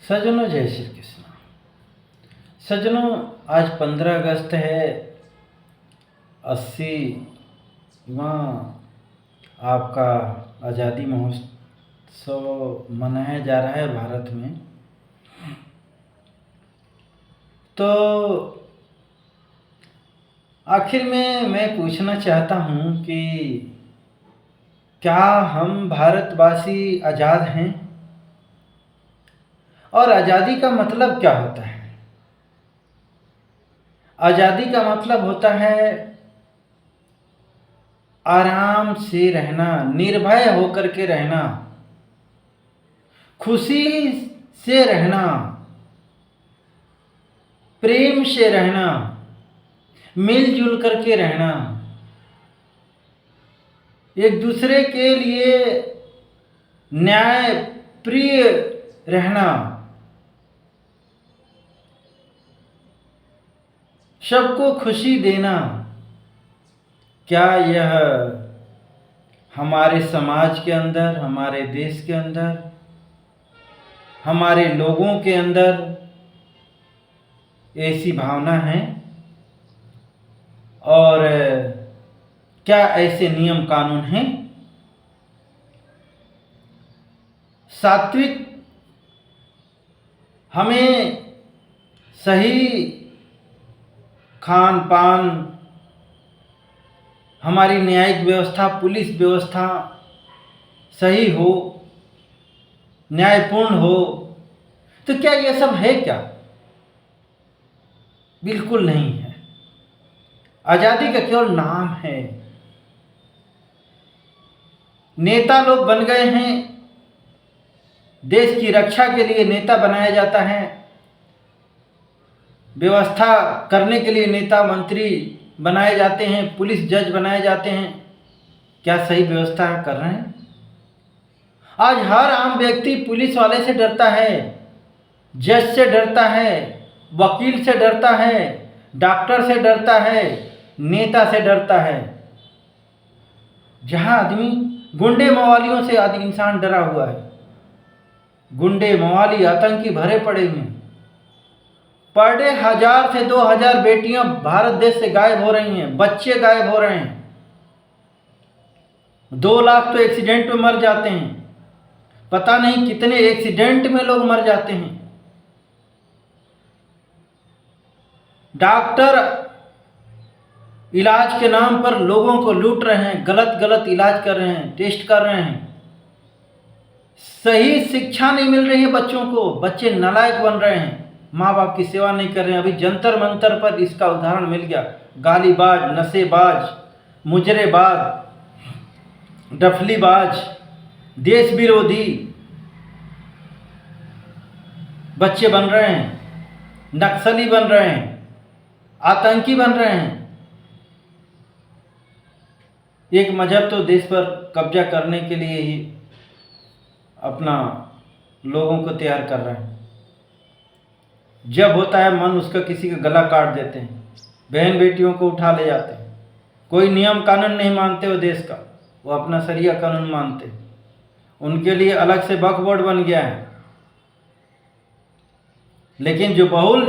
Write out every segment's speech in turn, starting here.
सज्जनों, जय श्री कृष्ण। सज्जनों, आज 15 अगस्त है। 80वां आपका आज़ादी महोत्सव मनाया जा रहा है भारत में। तो आखिर में मैं पूछना चाहता हूँ कि क्या हम भारतवासी आज़ाद हैं? और आज़ादी का मतलब क्या होता है? आज़ादी का मतलब होता है आराम से रहना, निर्भय होकर के रहना, खुशी से रहना, प्रेम से रहना, मिलजुल करके रहना, एक दूसरे के लिए न्याय प्रिय रहना, सबको खुशी देना। क्या यह हमारे समाज के अंदर, हमारे देश के अंदर, हमारे लोगों के अंदर ऐसी भावना है? और क्या ऐसे नियम कानून हैं? सात्विक, हमें सही खान पान, हमारी न्यायिक व्यवस्था, पुलिस व्यवस्था सही हो, न्यायपूर्ण हो, तो क्या यह सब है क्या? बिल्कुल नहीं है। आज़ादी का केवल नाम है। नेता लोग बन गए हैं, देश की रक्षा के लिए नेता बनाया जाता है, व्यवस्था करने के लिए नेता मंत्री बनाए जाते हैं, पुलिस जज बनाए जाते हैं। क्या सही व्यवस्था कर रहे हैं? आज हर आम व्यक्ति पुलिस वाले से डरता है, जज से डरता है, वकील से डरता है, डॉक्टर से डरता है, नेता से डरता है। जहां आदमी गुंडे मवालियों से आदि इंसान डरा हुआ है। गुंडे मवाली आतंकी भरे पड़े हैं। पर डे 1000 से 2000 बेटियां भारत देश से गायब हो रही हैं, बच्चे गायब हो रहे हैं। 2 लाख तो एक्सीडेंट में मर जाते हैं। पता नहीं कितने एक्सीडेंट में लोग मर जाते हैं। डॉक्टर इलाज के नाम पर लोगों को लूट रहे हैं, गलत गलत इलाज कर रहे हैं, टेस्ट कर रहे हैं। सही शिक्षा नहीं मिल रही है बच्चों को, बच्चे नालायक बन रहे हैं, माँ बाप की सेवा नहीं कर रहे हैं। अभी जंतर मंतर पर इसका उदाहरण मिल गया। गालीबाज, नशेबाज, मुजरेबाज, डफलीबाज, देश विरोधी बच्चे बन रहे हैं, नक्सली बन रहे हैं, आतंकी बन रहे हैं। एक मजहब तो देश पर कब्जा करने के लिए ही अपना लोगों को तैयार कर रहे हैं। जब होता है मन, उसका किसी का गला काट देते हैं, बहन बेटियों को उठा ले जाते हैं। कोई नियम कानून नहीं मानते वो देश का, वो अपना शरिया कानून मानते हैं। उनके लिए अलग से वक्फ बोर्ड बन गया है। लेकिन जो बहुल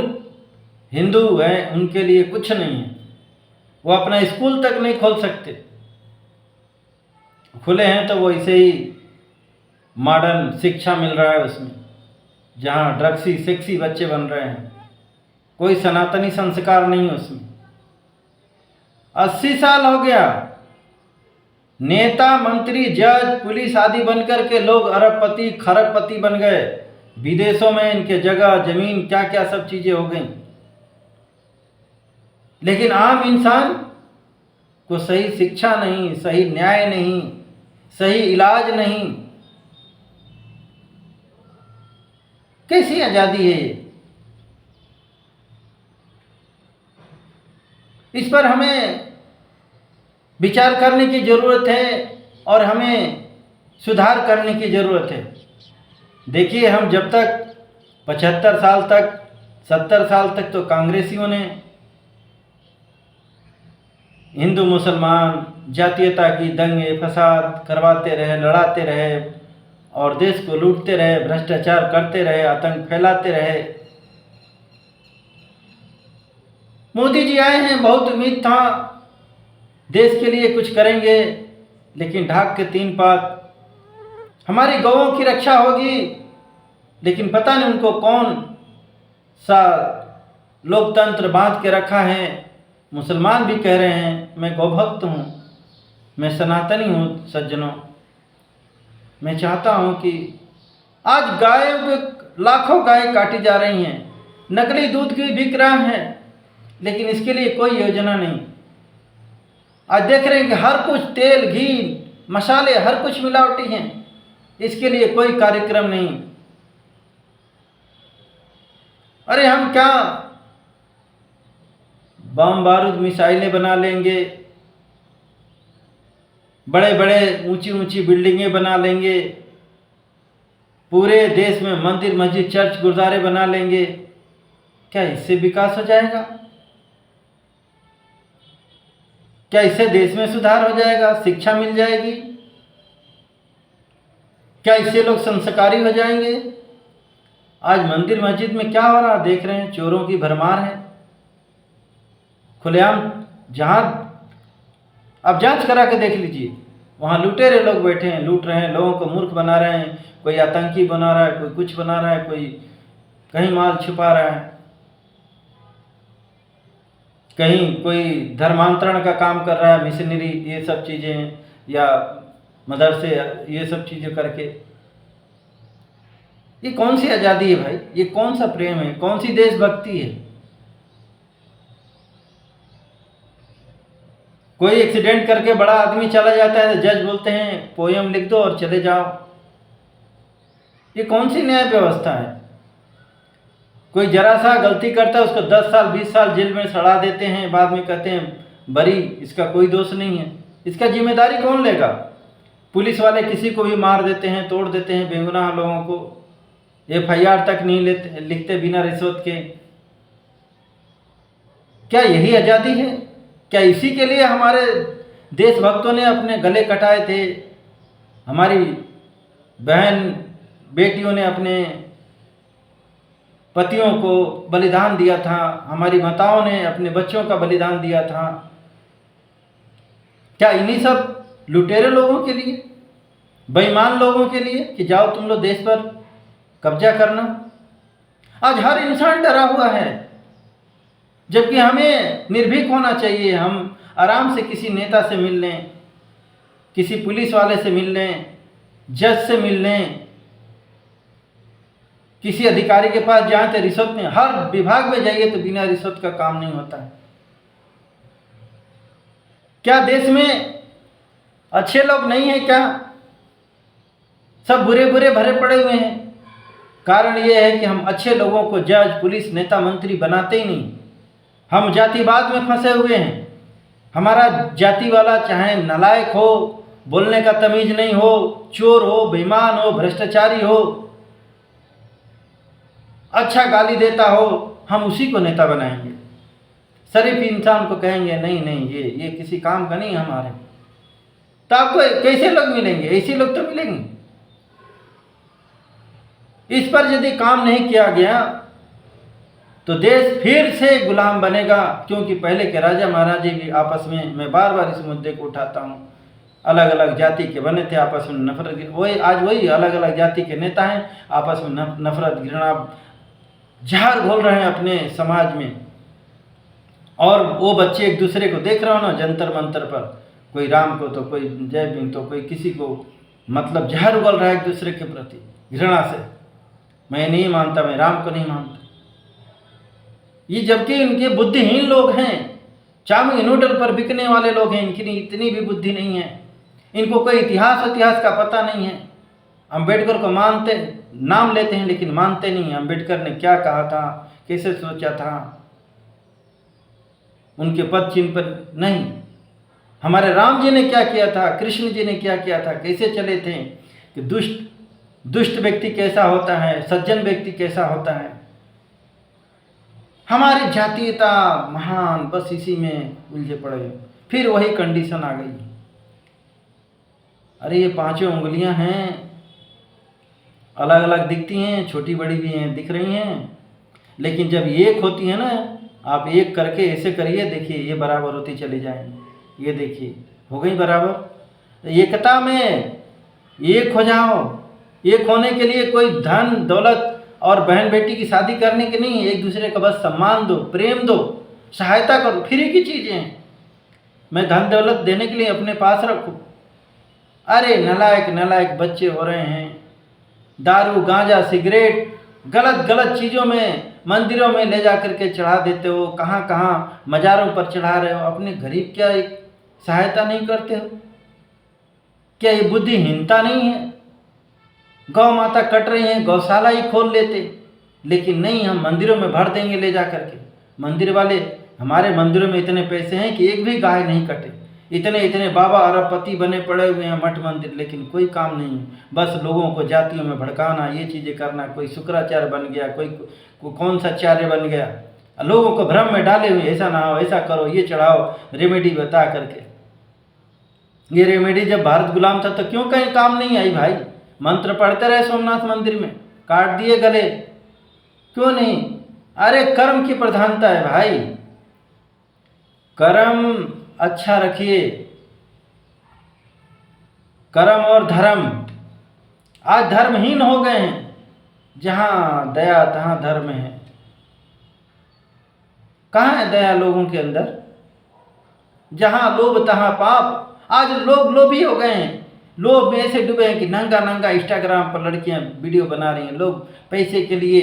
हिंदू हैं उनके लिए कुछ नहीं है। वो अपना स्कूल तक नहीं खोल सकते। खुले हैं तो वो ऐसे ही मॉडर्न शिक्षा मिल रहा है उसमें, जहाँ ड्रग्सी सेक्सी बच्चे बन रहे हैं। कोई सनातनी संस्कार नहीं है उसमें। 80 साल हो गया, नेता मंत्री जज पुलिस आदि बनकर के लोग अरबपति खरबपति बन गए। विदेशों में इनके जगह जमीन क्या क्या सब चीजें हो गई। लेकिन आम इंसान को सही शिक्षा नहीं, सही न्याय नहीं, सही इलाज नहीं। कैसी आजादी है ये? इस पर हमें विचार करने की जरूरत है और हमें सुधार करने की जरूरत है। देखिए, हम जब तक 75 साल तक, 70 साल तक तो कांग्रेसियों ने हिंदू मुसलमान जातीयता की दंगे फसाद करवाते रहे, लड़ाते रहे, और देश को लूटते रहे, भ्रष्टाचार करते रहे, आतंक फैलाते रहे। मोदी जी आए हैं, बहुत उम्मीद था देश के लिए कुछ करेंगे, लेकिन ढाक के 3 पात। हमारी गौओं की रक्षा होगी, लेकिन पता नहीं उनको कौन सा लोकतंत्र बांध के रखा है। मुसलमान भी कह रहे हैं मैं गौभक्त हूँ, मैं सनातनी हूँ। सज्जनों, मैं चाहता हूँ कि आज गाय, लाखों गाय काटी जा रही हैं, नकली दूध भी बिक रहा है, लेकिन इसके लिए कोई योजना नहीं। आज देख रहे हैं कि हर कुछ तेल, घी, मसाले, हर कुछ मिलावटी हैं, इसके लिए कोई कार्यक्रम नहीं। अरे हम क्या बम बारूद मिसाइलें बना लेंगे, बड़े बड़े ऊंची ऊंची बिल्डिंगें बना लेंगे, पूरे देश में मंदिर, मस्जिद, चर्च, गुरुद्वारे बना लेंगे, क्या इससे विकास हो जाएगा? क्या इससे देश में सुधार हो जाएगा? शिक्षा मिल जाएगी? क्या इससे लोग संस्कारी हो जाएंगे? आज मंदिर मस्जिद में क्या हो रहा देख रहे हैं, चोरों की भरमार है खुलेआम। जहां अब जांच करा के देख लीजिए, वहां लुटेरे लोग बैठे हैं, लूट रहे हैं, लोगों को मूर्ख बना रहे हैं। कोई आतंकी बना रहा है, कोई कुछ बना रहा है, कोई कहीं माल छुपा रहा है, कहीं कोई धर्मांतरण का काम कर रहा है, मिशनरी, ये सब चीज़ें, या मदरसे, ये सब चीज़ें करके। ये कौन सी आज़ादी है भाई? ये कौन सा प्रेम है? कौन सी देशभक्ति है? कोई एक्सीडेंट करके बड़ा आदमी चला जाता है तो जज बोलते हैं पोयम लिख दो और चले जाओ। ये कौन सी न्याय व्यवस्था है? कोई जरा सा गलती करता है उसको 10 साल 20 साल जेल में सड़ा देते हैं, बाद में कहते हैं बरी, इसका कोई दोष नहीं है। इसका जिम्मेदारी कौन लेगा? पुलिस वाले किसी को भी मार देते हैं, तोड़ देते हैं, बेगुनाह लोगों को FIR तक नहीं लिखते बिना रिश्वत के। क्या यही आज़ादी है? क्या इसी के लिए हमारे देशभक्तों ने अपने गले कटाए थे? हमारी बहन बेटियों ने अपने पतियों को बलिदान दिया था, हमारी माताओं ने अपने बच्चों का बलिदान दिया था। क्या इन्हीं सब लुटेरे लोगों के लिए, बेईमान लोगों के लिए कि जाओ तुम लोग देश पर कब्जा करना? आज हर इंसान डरा हुआ है, जबकि हमें निर्भीक होना चाहिए। हम आराम से किसी नेता से मिल लें, किसी पुलिस वाले से मिल लें, जज से मिल लें, किसी अधिकारी के पास जाएं तो रिश्वत में, हर विभाग में जाइए तो बिना रिश्वत का काम नहीं होता है। क्या देश में अच्छे लोग नहीं हैं क्या? सब बुरे बुरे भरे पड़े हुए हैं। कारण ये है कि हम अच्छे लोगों को जज, पुलिस, नेता, मंत्री बनाते ही नहीं। हम जातिवाद में फंसे हुए हैं। हमारा जाति वाला चाहे नालायक हो, बोलने का तमीज नहीं हो, चोर हो, बेईमान हो, भ्रष्टाचारी हो, अच्छा गाली देता हो, हम उसी को नेता बनाएंगे। शरीफ इंसान को कहेंगे नहीं नहीं, ये किसी काम का नहीं हमारे। तो आपको कैसे लोग मिलेंगे? ऐसे लोग तो मिलेंगे। इस पर यदि काम नहीं किया गया तो देश फिर से गुलाम बनेगा, क्योंकि पहले के राजा महाराजे भी आपस में, मैं बार बार इस मुद्दे को उठाता हूँ, अलग अलग जाति के बने थे, आपस में नफरत, वही आज वही अलग अलग जाति के नेता हैं, आपस में नफरत, घृणा, जहर घोल रहे हैं अपने समाज में। और वो बच्चे एक दूसरे को देख रहे हो ना, जंतर मंतर पर, कोई राम को तो कोई जय भीम, तो कोई किसी को, मतलब जहर उगल रहा है एक दूसरे के प्रति घृणा से। मैं नहीं मानता, मैं राम को नहीं मानता। ये जबकि इनके बुद्धिहीन लोग हैं, चाउमीन नूडल पर बिकने वाले लोग हैं, इनकी इतनी भी बुद्धि नहीं है। इनको कोई इतिहास का पता नहीं है। अंबेडकर को मानते, नाम लेते हैं, लेकिन मानते नहीं। अंबेडकर ने क्या कहा था, कैसे सोचा था, उनके पद चिन्ह पर नहीं। हमारे राम जी ने क्या किया था, कृष्ण जी ने क्या किया था, कैसे चले थे, कि दुष्ट व्यक्ति कैसा होता है, सज्जन व्यक्ति कैसा होता है। हमारी जातीयता महान, बस इसी में उलझे पड़े, फिर वही कंडीशन आ गई। अरे ये 5 उंगलियां हैं, अलग अलग दिखती हैं, छोटी बड़ी भी हैं, दिख रही हैं, लेकिन जब एक होती है ना, आप एक करके ऐसे करिए, देखिए ये बराबर होती चली जाएंगी। ये देखिए हो गई बराबर। एकता में एक हो जाओ। एक होने के लिए कोई धन दौलत और बहन बेटी की शादी करने की नहीं, एक दूसरे का बस सम्मान दो, प्रेम दो, सहायता करो, फ्री की चीज़ें हैं। मैं धन दौलत देने के लिए अपने पास रखूँ? अरे नालायक नालायक बच्चे हो रहे हैं, दारू गांजा सिगरेट गलत गलत चीज़ों में मंदिरों में ले जा करके चढ़ा देते हो, कहाँ कहाँ मज़ारों पर चढ़ा रहे हो। अपने गरीब क्या एक सहायता नहीं करते हो? क्या ये बुद्धिहीनता नहीं है? गौ माता कट रही है, गौशाला ही खोल लेते, लेकिन नहीं, हम मंदिरों में भर देंगे ले जा करके। मंदिर वाले, हमारे मंदिरों में इतने पैसे हैं कि एक भी गाय नहीं कटे। इतने इतने बाबा अरबपति बने पड़े हुए हैं मठ मंदिर, लेकिन कोई काम नहीं है। बस लोगों को जातियों में भड़काना, ये चीज़ें करना। कोई शुक्राचार्य बन गया, कोई कौन सा आचार्य बन गया, लोगों को भ्रम में डाले हुए, ऐसा ना हो, ऐसा करो, ये चढ़ाओ, रेमेडी बता करके। ये रेमेडी जब भारत गुलाम था तो क्यों कहीं काम नहीं आई भाई? मंत्र पढ़ते रहे सोमनाथ मंदिर में, काट दिए गले, क्यों नहीं? अरे कर्म की प्रधानता है भाई, कर्म अच्छा रखिए। कर्म और धर्म, आज धर्महीन हो गए हैं। जहाँ दया तहाँ धर्म है। कहाँ है दया लोगों के अंदर? जहाँ लोभ तहाँ पाप। आज लोग लोभी हो गए हैं, लोभ में ऐसे डूबे हैं कि नंगा नंगा इंस्टाग्राम पर लड़कियां वीडियो बना रही हैं। लोग पैसे के लिए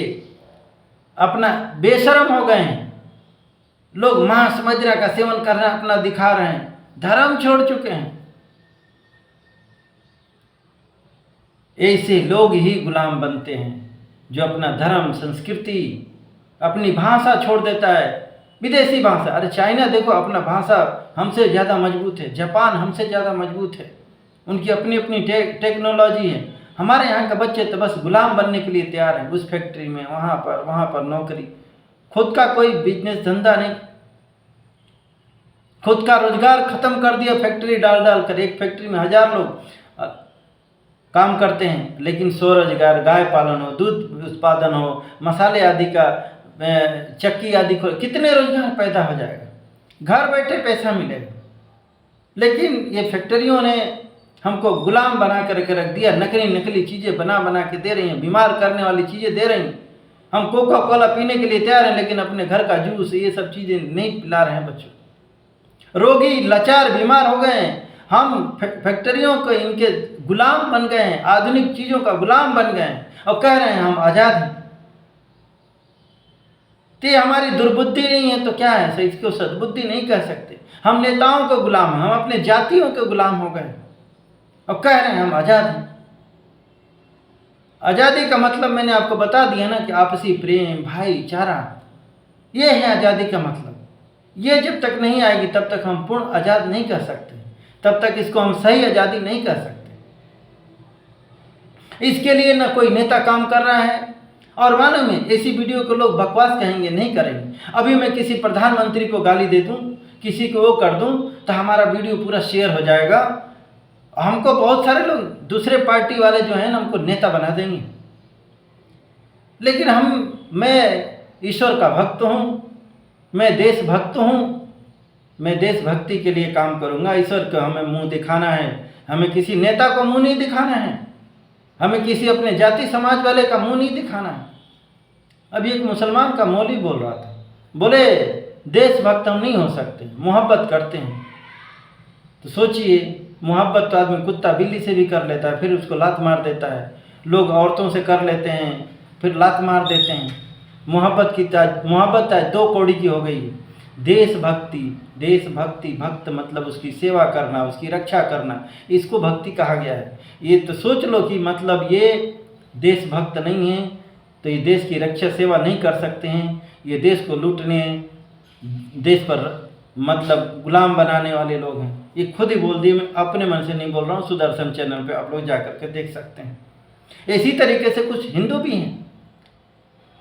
अपना बेशरम हो गए हैं। लोग मांस मदिरा का सेवन करना अपना दिखा रहे हैं, धर्म छोड़ चुके हैं। ऐसे लोग ही गुलाम बनते हैं जो अपना धर्म, संस्कृति, अपनी भाषा छोड़ देता है। विदेशी भाषा, अरे चाइना देखो, अपना भाषा हमसे ज़्यादा मजबूत है। जापान हमसे ज़्यादा मजबूत है, उनकी अपनी अपनी टेक्नोलॉजी है। हमारे यहाँ के बच्चे तो बस गुलाम बनने के लिए तैयार हैं, उस फैक्ट्री में, वहाँ पर नौकरी, खुद का कोई बिजनेस धंधा नहीं, खुद का रोजगार खत्म कर दिया फैक्ट्री डाल डाल कर। एक फैक्ट्री में 1000 लोग काम करते हैं, लेकिन स्वरोजगार, गाय पालन हो, दूध उत्पादन हो, मसाले आदि का चक्की आदि खोल, कितने रोजगार पैदा हो जाएगा, घर बैठे पैसा मिलेगा। लेकिन ये फैक्ट्रियों ने हमको गुलाम बना करके रख दिया। नकली नकली चीज़ें बना बना के दे रही हैं, बीमार करने वाली चीज़ें दे रही हैं। हम कोका कोला पीने के लिए तैयार हैं, लेकिन अपने घर का जूस, ये सब चीज़ें नहीं पिला रहे हैं बच्चों। रोगी लाचार बीमार हो गए हैं। हम फैक्ट्रियों को, इनके गुलाम बन गए हैं, आधुनिक चीज़ों का गुलाम बन गए हैं और कह रहे हैं हम आज़ाद हैं। तो हमारी दुर्बुद्धि नहीं है तो क्या है, सही, इसको सद्बुद्धि नहीं कह सकते। हम नेताओं के गुलाम हैं, हम अपने जातियों के गुलाम हो गए और कह रहे हैं हम आज़ाद हैं। आज़ादी का मतलब मैंने आपको बता दिया ना कि आपसी प्रेम, भाईचारा, ये है आज़ादी का मतलब। ये जब तक नहीं आएगी तब तक हम पूर्ण आज़ाद नहीं कह सकते, तब तक इसको हम सही आज़ादी नहीं कह सकते। इसके लिए ना कोई नेता काम कर रहा है, और मानो में ऐसी वीडियो को लोग बकवास कहेंगे, नहीं करेंगे। अभी मैं किसी प्रधानमंत्री को गाली दे दूं, किसी को वो कर दूं, तो हमारा वीडियो पूरा शेयर हो जाएगा। हमको बहुत सारे लोग, दूसरे पार्टी वाले जो हैं ना, हमको नेता बना देंगे। लेकिन मैं ईश्वर का भक्त हूँ, मैं देशभक्त हूँ, मैं देशभक्ति के लिए काम करूँगा। ईश्वर को हमें मुंह दिखाना है, हमें किसी नेता को मुंह नहीं दिखाना है, हमें किसी अपने जाति समाज वाले का मुंह नहीं दिखाना है। अभी एक मुसलमान का मौलवी बोल रहा था, बोले देशभक्त हम नहीं हो सकते, मोहब्बत करते हैं। तो सोचिए, मोहब्बत तो आदमी कुत्ता बिल्ली से भी कर लेता है, फिर उसको लात मार देता है। लोग औरतों से कर लेते हैं, फिर लात मार देते हैं। मोहब्बत है 2 कौड़ी की हो गई। देशभक्ति, देशभक्ति, भक्त मतलब उसकी सेवा करना, उसकी रक्षा करना, इसको भक्ति कहा गया है। ये तो सोच लो कि मतलब ये देशभक्त नहीं है तो ये देश की रक्षा सेवा नहीं कर सकते हैं। ये देश को लूटने, देश पर मतलब गुलाम बनाने वाले लोग हैं। ये खुद ही बोल दिए, मैं अपने मन से नहीं बोल रहा हूँ। सुदर्शन चैनल पे आप लोग जा करके देख सकते हैं। इसी तरीके से कुछ हिंदू भी हैं,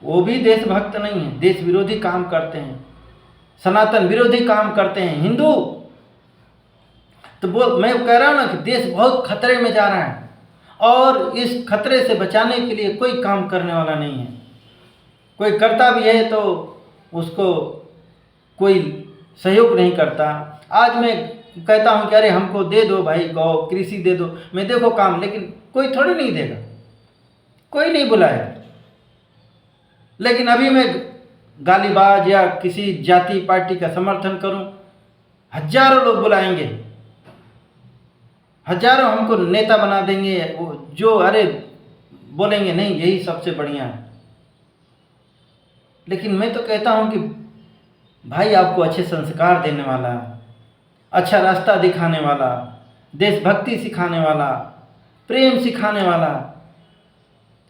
वो भी देशभक्त नहीं है, देश विरोधी काम करते हैं, सनातन विरोधी काम करते हैं हिंदू। तो मैं कह रहा हूँ ना कि देश बहुत खतरे में जा रहा है और इस खतरे से बचाने के लिए कोई काम करने वाला नहीं है। कोई करता भी है तो उसको कोई सहयोग नहीं करता। आज मैं कहता हूँ कि अरे हमको दे दो भाई, गौ कृषि दे दो, मैं देखो काम, लेकिन कोई थोड़ी नहीं देगा, कोई नहीं बुलाएगा। लेकिन अभी मैं गालीबाज या किसी जाति पार्टी का समर्थन करूं, हजारों लोग बुलाएंगे, हजारों हमको नेता बना देंगे, जो अरे बोलेंगे नहीं यही सबसे बढ़िया है। लेकिन मैं तो कहता हूं कि भाई आपको अच्छे संस्कार देने वाला, अच्छा रास्ता दिखाने वाला, देशभक्ति सिखाने वाला, प्रेम सिखाने वाला,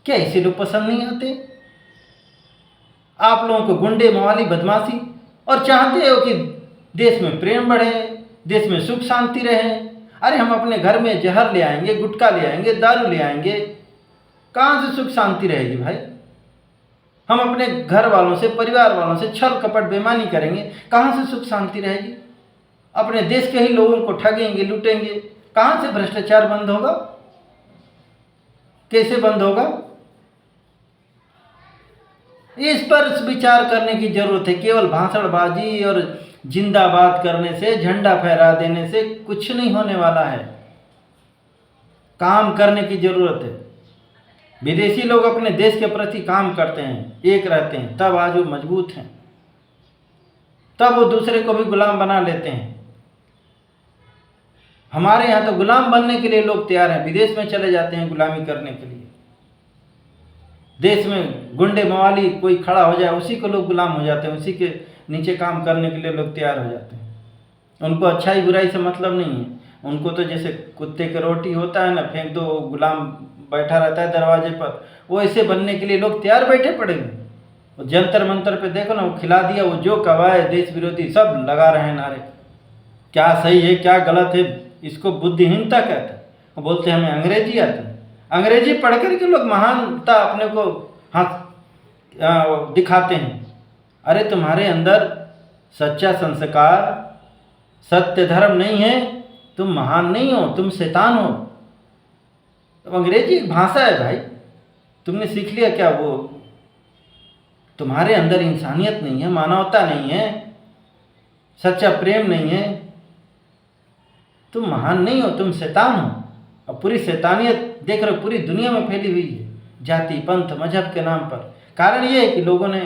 क्या ऐसे लोग पसंद नहीं आते? आप लोगों को गुंडे, मवाली, बदमाशी, और चाहते हो कि देश में प्रेम बढ़े, देश में सुख शांति रहे। अरे हम अपने घर में जहर ले आएंगे, गुटखा ले आएंगे, दारू ले आएंगे, कहाँ से सुख शांति रहेगी भाई? हम अपने घर वालों से, परिवार वालों से छल कपट बेईमानी करेंगे, कहाँ से सुख शांति रहेगी? अपने देश के ही लोगों को ठगेंगे, लूटेंगे, कहाँ से भ्रष्टाचार बंद होगा? कैसे बंद होगा? इस पर विचार करने की जरूरत है। केवल भाषणबाजी और जिंदाबाद करने से, झंडा फहरा देने से कुछ नहीं होने वाला है। काम करने की जरूरत है। विदेशी लोग अपने देश के प्रति काम करते हैं, एक रहते हैं, तब आज वो मजबूत हैं, तब वो दूसरे को भी गुलाम बना लेते हैं। हमारे यहाँ तो गुलाम बनने के लिए लोग तैयार हैं, विदेश में चले जाते हैं गुलामी करने के लिए। देश में गुंडे मवाली कोई खड़ा हो जाए, उसी को लोग गुलाम हो जाते हैं, उसी के नीचे काम करने के लिए लोग तैयार हो जाते हैं। उनको अच्छाई बुराई से मतलब नहीं है। उनको तो जैसे कुत्ते के रोटी होता है ना, फेंक दो, गुलाम बैठा रहता है दरवाजे पर, वो ऐसे बनने के लिए लोग तैयार बैठे पड़े हैं। वो जंतर मंतर पे देखो ना, वो खिला दिया, वो जो कवाए देश विरोधी सब लगा रहे हैं नारे। क्या सही है क्या गलत है, इसको बुद्धिहीनता कहते हैं। वो बोलते हैं हमें अंग्रेजी आती है। अंग्रेजी पढ़ कर के लोग महानता अपने को हाथ दिखाते हैं। अरे तुम्हारे अंदर सच्चा संस्कार, सत्य धर्म नहीं है, तुम महान नहीं हो, तुम शैतान हो। तो अंग्रेजी एक भाषा है भाई, तुमने सीख लिया क्या? वो तुम्हारे अंदर इंसानियत नहीं है, मानवता नहीं है, सच्चा प्रेम नहीं है, तुम महान नहीं हो, तुम शैतान हो। और पूरी शैतानियत देख रहे हो पूरी दुनिया में फैली हुई है, जाति पंथ मजहब के नाम पर। कारण ये है कि लोगों ने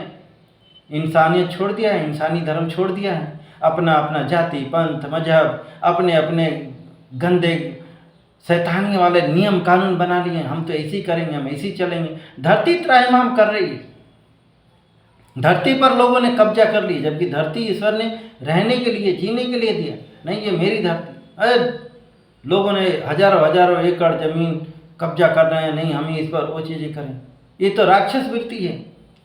इंसानियत छोड़ दिया है, इंसानी धर्म छोड़ दिया है, अपना अपना जाति पंथ मजहब, अपने अपने गंदे शैतानी वाले नियम कानून बना लिए। हम तो ऐसे ही करेंगे, हम ऐसे ही चलेंगे। धरती त्राहिमाम कर रही है, धरती पर लोगों ने कब्जा कर ली, जबकि धरती ईश्वर ने रहने के लिए, जीने के लिए दिया। नहीं, ये मेरी धरती। अरे लोगों ने हजारों हजारों एकड़ जमीन कब्जा कर रहे हैं, नहीं हम इस पर वो चीज़ें करें। ये तो राक्षस वृत्ति है।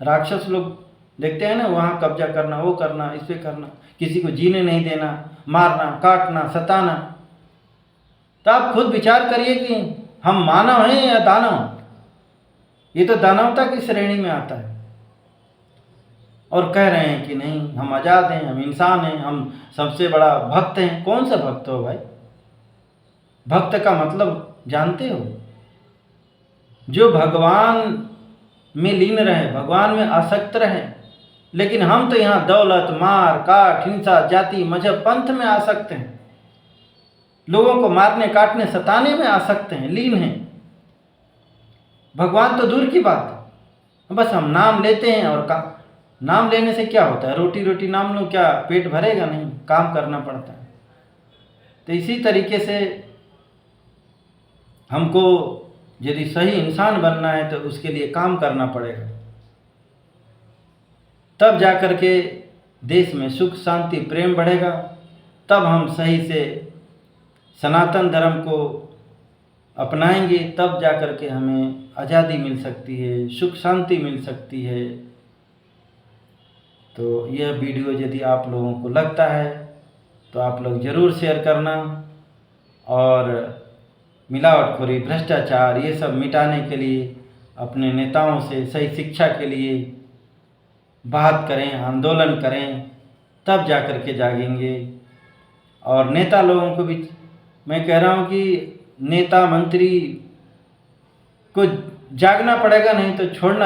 राक्षस लोग देखते हैं ना, वहाँ कब्जा करना, वो करना, इस पे करना, किसी को जीने नहीं देना, मारना काटना सताना। तो आप खुद विचार करिए कि हम मानव हैं या दानव? ये तो दानवता की श्रेणी में आता है। और कह रहे हैं कि नहीं हम आज़ाद हैं, हम इंसान हैं, हम सबसे बड़ा भक्त हैं। कौन सा भक्त हो भाई? भक्त का मतलब जानते हो? जो भगवान में लीन रहे, भगवान में आसक्त रहे। लेकिन हम तो यहाँ दौलत, मार काट, हिंसा, जाति मजहब पंथ में आसक्त हैं, लोगों को मारने काटने सताने में आसक्त हैं, लीन हैं। भगवान तो दूर की बात है, बस हम नाम लेते हैं। और नाम लेने से क्या होता है? रोटी रोटी नाम लो, क्या पेट भरेगा? नहीं, काम करना पड़ता है। तो इसी तरीके से हमको यदि सही इंसान बनना है तो उसके लिए काम करना पड़ेगा, तब जाकर के देश में सुख शांति प्रेम बढ़ेगा। तब हम सही से सनातन धर्म को अपनाएंगे, तब जाकर के हमें आज़ादी मिल सकती है, सुख शांति मिल सकती है। तो यह वीडियो यदि आप लोगों को लगता है तो आप लोग ज़रूर शेयर करना, और मिलावटखोरी, भ्रष्टाचार, ये सब मिटाने के लिए अपने नेताओं से सही शिक्षा के लिए बात करें, आंदोलन करें, तब जाकर के जागेंगे। और नेता लोगों को भी मैं कह रहा हूँ कि नेता मंत्री को जागना पड़ेगा, नहीं तो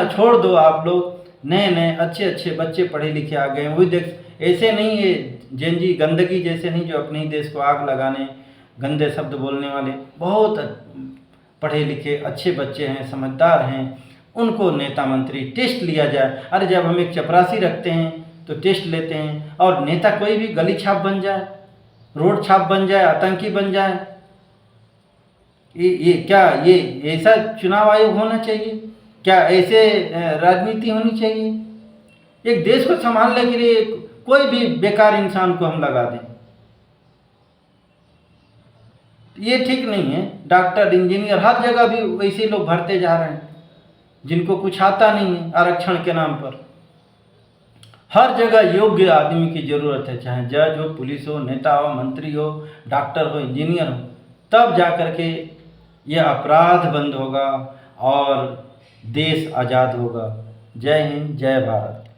छोड़ दो आप लोग। नए नए अच्छे अच्छे बच्चे पढ़े लिखे आ गए हैं, वही देख, ऐसे नहीं है जेनजी गंदगी जैसे नहीं जो अपने ही देश को आग लगाने, गंदे शब्द बोलने वाले, बहुत पढ़े लिखे अच्छे बच्चे हैं, समझदार हैं, उनको नेता मंत्री टेस्ट लिया जाए। अरे जब हम एक चपरासी रखते हैं तो टेस्ट लेते हैं, और नेता कोई भी गली छाप बन जाए, रोड छाप बन जाए, आतंकी बन जाए, ये क्या ये ऐसा चुनाव आयोग होना चाहिए? क्या ऐसे राजनीति होनी चाहिए? एक देश को संभालने के लिए कोई भी बेकार इंसान को हम लगा दें, ये ठीक नहीं है। डॉक्टर, इंजीनियर, हर जगह भी वैसे लोग भरते जा रहे हैं जिनको कुछ आता नहीं है आरक्षण के नाम पर। हर जगह योग्य आदमी की ज़रूरत है, चाहे जज हो, पुलिस हो, नेता हो, मंत्री हो, डॉक्टर हो, इंजीनियर हो, तब जा कर के यह अपराध बंद होगा और देश आज़ाद होगा। जय हिंद, जय भारत।